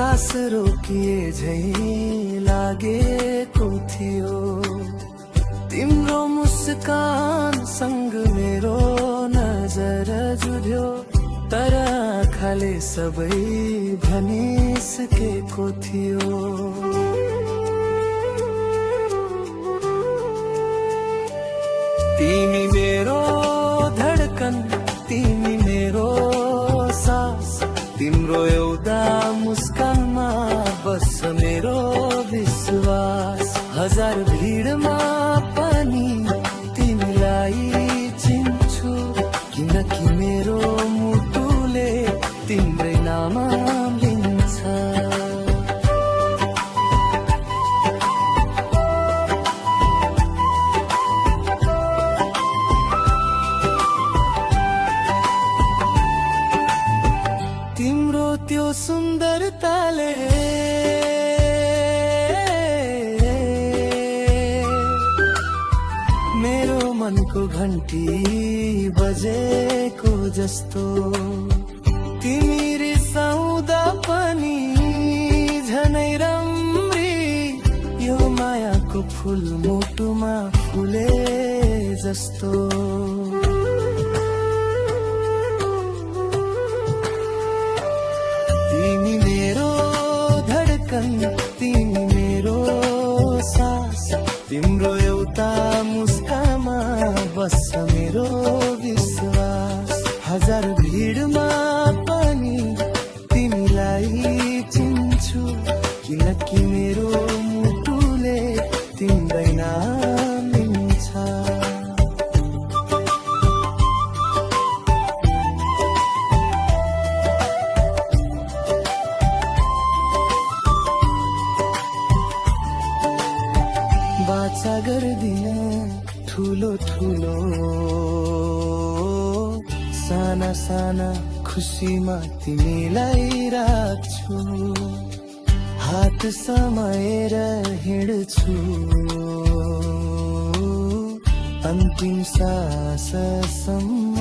सास रोकिए झै लागेको थियो। तिम्रो मुस्कान सँग मेरो नजर जुझ्यो, तर आँखाले सबै भनिसकेको थियो। तिमी मेरो धडकन, तिमी मेरो सास, तिम्रो एउटा मुस्कानमा बस्छ मेरो विश्वास। हजार भिडमा पनि तिमीलाई चिन्छु, किनकि मेरो मुटुले तिम्रै नाम लिन्छ। तिम्रो त्यो सुन्दरताले मेरो मनको घन्टी बजेको जस्तो। तिमी रिसाउँदा पनि झनै राम्री, यो मायाको फुल मुटुमा फुले जस्तो। तिमी मेरो धडकन, तिमी मेरो सास, तिम्रो एउटा मुस्कानमा बस्छ मेरो विश्वास। हजार भिडमा पनि तिमीलाई चिन्छु, किनकि मेरो मुटुले तिम्रै नाम लिन्छ। बाचा गर्दिन ठुलो ठुलो, साना साना खुसीमा तिमीलाई राख्छु। हात समाएर हिँड्छु अन्तिम साससम्म।